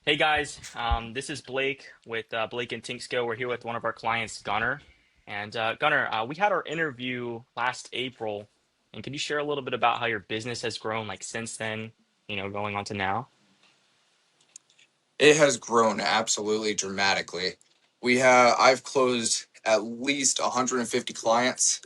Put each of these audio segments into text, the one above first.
Hey guys, this is Blake with Blake&Tinkscale. We're here with one of our clients, Gunnar. And Gunnar, we had our interview last April. And can you share a little bit about how your business has grown like since then, going on to now? It has grown absolutely dramatically. I've closed at least 150 clients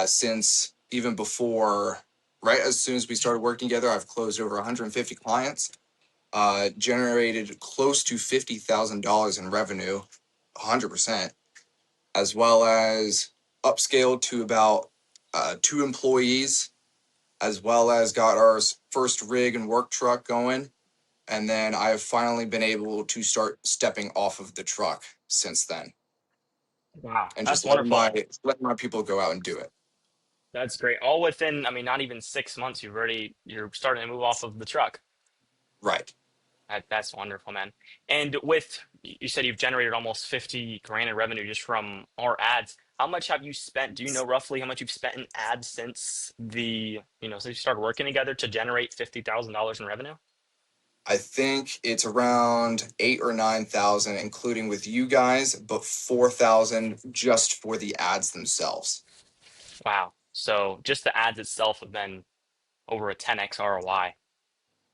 since even before, right as soon as we started working together. I've closed over 150 clients, generated close to $50,000 in revenue, 100%, as well as upscaled to about two employees, as well as got our first rig and work truck going, and then I have finally been able to start stepping off of the truck since then, Wow, and that's just letting wonderful. my people go out and do it. That's great. All within, I mean, not even 6 months, you're starting to move off of the truck. Right. That's wonderful, man. And with you said you've generated almost 50 grand in revenue just from our ads. How much have you spent? Do you know roughly how much you've spent in ads since you started working together to generate $50,000 in revenue? I think it's around 8 or 9 thousand, including with you guys, but 4,000 just for the ads themselves. Wow. So just the ads itself have been over a 10x ROI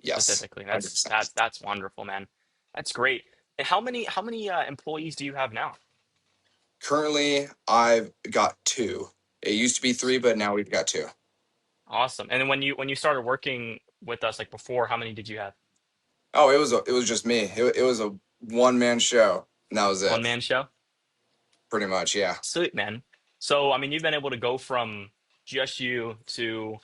Yes, specifically. hundred That's percent. that's that's wonderful, man. That's great. And how many employees do you have now? Currently, I've got two. It used to be three, but now we've got two. Awesome. And then when you started working with us like before, how many did you have? Oh, it was just me. It was a one man show, and that was One it. man show? Pretty much, yeah. Sweet, man. So, I mean, you've been able to go from just you to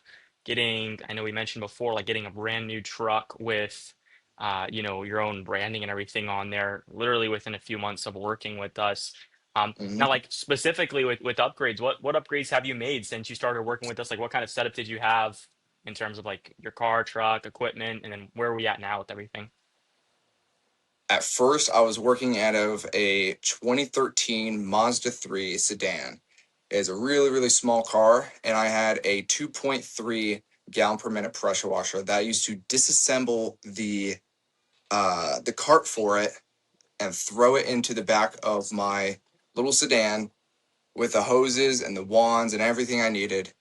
getting, I know we mentioned before, like getting a brand new truck with, your own branding and everything on there, literally within a few months of working with us. Now, Mhm. like specifically with upgrades, what upgrades have you made since you started working with us? Like, what kind of setup did you have in terms of like your car, truck, equipment, and then where are we at now with everything? At first, I was working out of a 2013 Mazda 3 sedan. It's a really, really small car, and I had a 2.3 gallon per minute pressure washer that I used to disassemble the cart for it and throw it into the back of my little sedan with the hoses and the wands and everything I needed.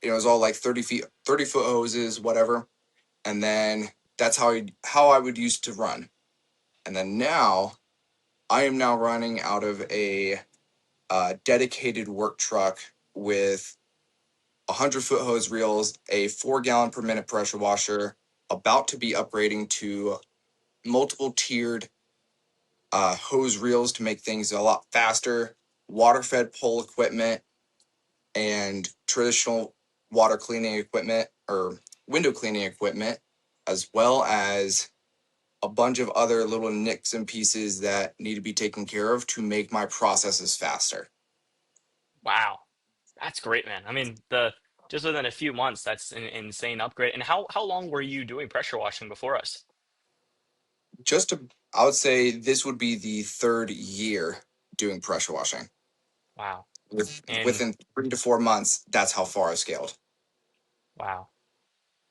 It was all like 30-foot hoses, whatever. And then that's how I would used to run. And then now I am now running out of a dedicated work truck with 100-foot hose reels, a 4 gallon per minute pressure washer, about to be upgrading to multiple tiered hose reels to make things a lot faster, water fed pole equipment, and traditional water cleaning equipment or window cleaning equipment, as well as a bunch of other little nicks and pieces that need to be taken care of to make my processes faster. Wow. That's great, man. I mean, the just within a few months, that's an insane upgrade. And how long were you doing pressure washing before us? I would say this would be the third year doing pressure washing. Wow. And Within 3 to 4 months, that's how far I scaled. wow.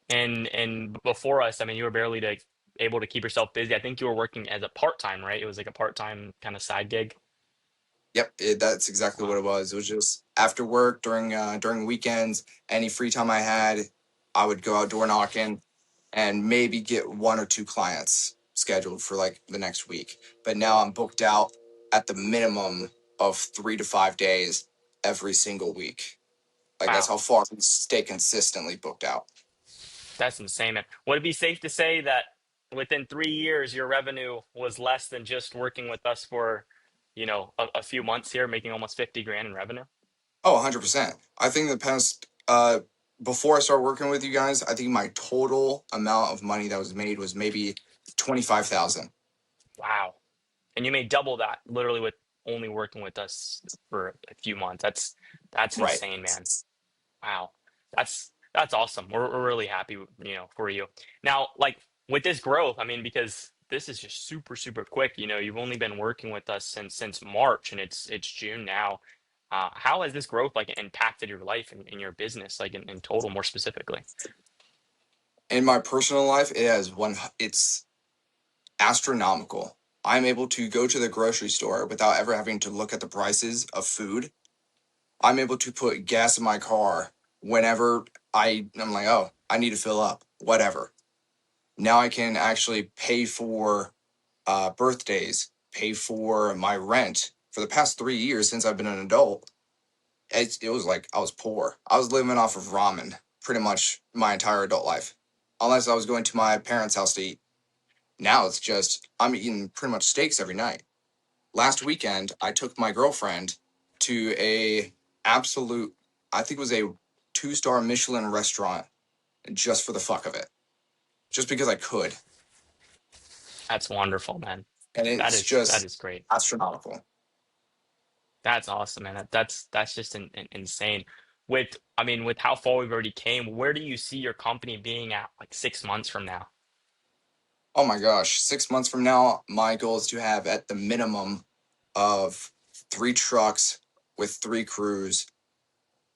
And before us, I mean, you were barely able to keep yourself busy. I think you were working as a part-time, right? It was like a part-time kind of side gig. Yep, that's exactly what Wow. it was. It was just after work, during weekends, any free time I had, I would go out door knocking and maybe get one or two clients scheduled for like the next week. But now I'm booked out at the minimum of 3 to 5 days every single week. Like that's Wow. how far we stay consistently booked out. That's insane, man. Would it be safe to say that within 3 years, your revenue was less than just working with us for, a few months here, making almost 50 grand in revenue? Oh, 100%. I think the past before I started working with you guys, I think my total amount of money that was made was maybe 25,000. Wow. And you may double that literally with only working with us for a few months. That's Right. insane, man. Wow. That's awesome. We're really happy, for you. Now, like with this growth, I mean, because this is just super, super quick. You've only been working with us since March and it's June now. How has this growth like impacted your life and in your business, like in total, more specifically? In my personal life, it has one. It's astronomical. I'm able to go to the grocery store without ever having to look at the prices of food. I'm able to put gas in my car whenever I'm like, oh, I need to fill up, whatever. Now I can actually pay for birthdays, pay for my rent. For the past 3 years since I've been an adult, it was like I was poor. I was living off of ramen pretty much my entire adult life, unless I was going to my parents' house to eat. Now it's just I'm eating pretty much steaks every night. Last weekend, I took my girlfriend to a absolute, I think it was a 2-star Michelin restaurant just for the fuck of it, just because I could. That's wonderful, man. And it's That just is great. astronomical. That's awesome, man. That's just insane. With I mean, with how far we've already came, where do you see your company being at like 6 months from now? Oh my gosh, 6 months from now, my goal is to have at the minimum of 3 trucks with 3 crews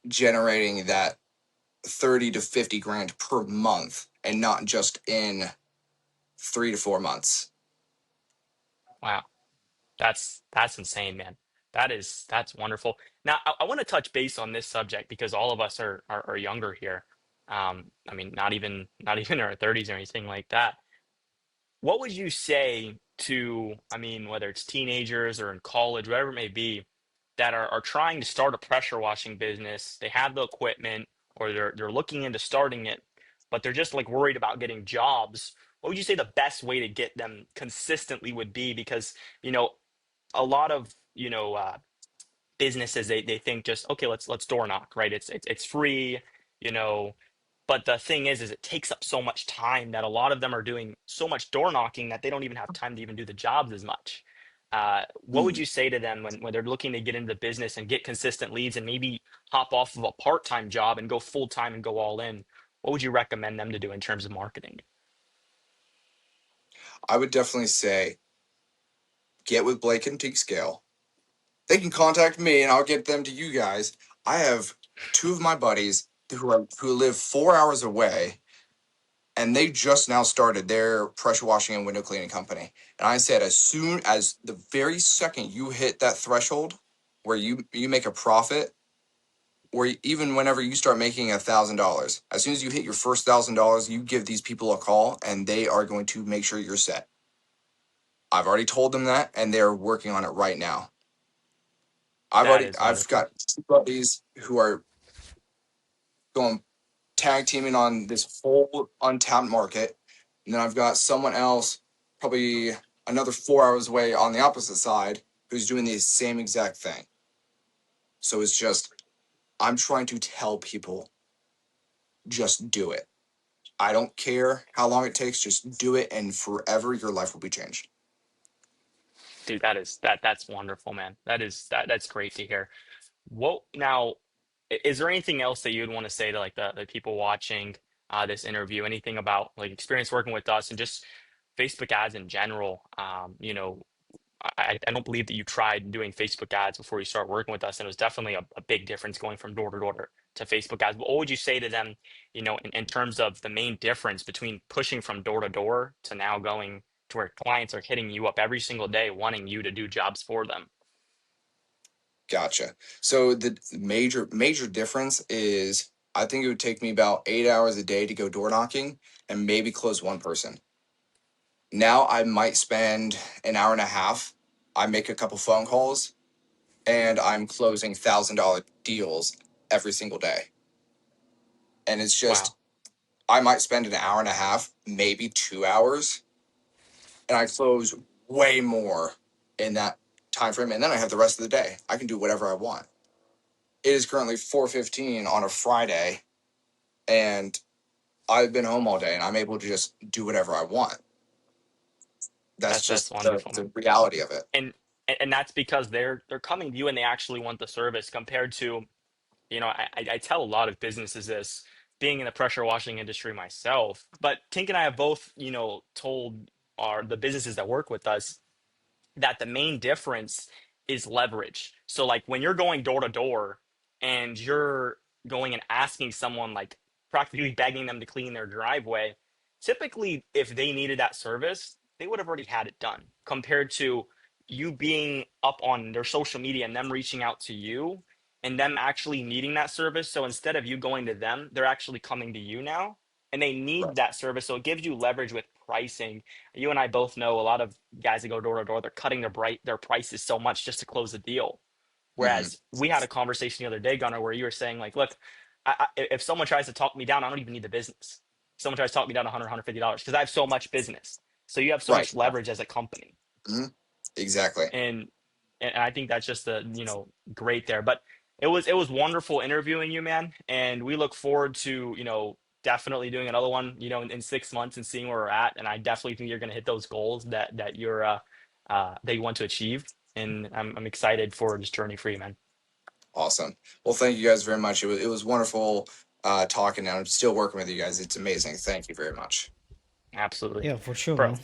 generating that 30 to 50 grand per month and not just in 3 to 4 months. Wow. That's insane, man. That's wonderful. Now, I want to touch base on this subject because all of us are younger here. I mean, not even in our 30s or anything like that. What would you say to, I mean, whether it's teenagers or in college, whatever it may be, that are trying to start a pressure washing business? They have the equipment or they're looking into starting it, but they're just like worried about getting jobs. What would you say the best way to get them consistently would be? Because, you know, a lot of businesses they think just okay let's door knock, right? It's free, you know, but the thing is it takes up so much time that a lot of them are doing so much door knocking that they don't even have time to even do the jobs as much. What would Hmm. you say to them when they're looking to get into the business and get consistent leads and maybe hop off of a part-time job and go full-time and go all in? What would you recommend them to do in terms of marketing? I would definitely say get with Blake&Tinkscale. They can contact me and I'll get them to you guys. I have 2 of my buddies who live 4 hours away, and they just now started their pressure washing and window cleaning company. And I said, as soon as the very second you hit that threshold where you make a profit, or even whenever you start making $1,000, as soon as you hit your first $1,000, you give these people a call and they are going to make sure you're set. I've already told them that, and they're working on it right now. That is I've wonderful. got 2 buddies who are going tag teaming on this whole untapped market. And then I've got someone else, probably another 4 hours away on the opposite side, who's doing the same exact thing. So it's just, I'm trying to tell people just do it. I don't care how long it takes, just do it, and forever your life will be changed. Dude, that's wonderful, man. That's great to hear. What now, is there anything else that you'd want to say to like the people watching this interview? Anything about like experience working with us and just Facebook ads in general? I don't believe that you tried doing Facebook ads before you start working with us, and it was definitely a big difference going from door to door to Facebook ads. But what would you say to them, in terms of the main difference between pushing from door to door to now going to where clients are hitting you up every single day, wanting you to do jobs for them? Gotcha. So the major difference is I think it would take me about 8 hours a day to go door knocking and maybe close one person. Now I might spend an hour and a half. I make a couple phone calls and I'm closing $1,000 deals every single day. And it's Wow, just I might spend an hour and a half, maybe 2 hours, and I close way more in that time frame. And then I have the rest of the day. I can do whatever I want. It is currently 4:15 on a Friday, and I've been home all day, and I'm able to just do whatever I want. That's that's just wonderful, the man. reality of it. And that's because they're coming to you and they actually want the service compared to, I tell a lot of businesses this, being in the pressure washing industry myself, but Tink and I have both, told the businesses that work with us that the main difference is leverage. So like when you're going door to door and you're going and asking someone, like practically begging them to clean their driveway, typically if they needed that service, they would have already had it done compared to you being up on their social media and them reaching out to you and them actually needing that service. So instead of you going to them, they're actually coming to you now and they need Right. that service. So it gives you leverage with pricing. You and I both know a lot of guys that go door to door, they're cutting their prices so much just to close the deal. Hmm. Whereas we had a conversation the other day, Gunnar, where you were saying like, look, if someone tries to talk me down, I don't even need the business. If someone tries to talk me down 100, $150 because I have so much business. So you have so Right. much Yeah. leverage as a company. Hmm. Exactly. And I think that's just great there. But it was wonderful interviewing you, man. And we look forward to, definitely doing another one, in 6 months and seeing where we're at. And I definitely think you're gonna hit those goals that you want to achieve. And I'm excited for this journey for you, man. Awesome. Well, thank you guys very much. It was wonderful talking. And I'm still working with you guys. It's amazing. Thank you very much. Absolutely. Yeah, for sure, Bro, man.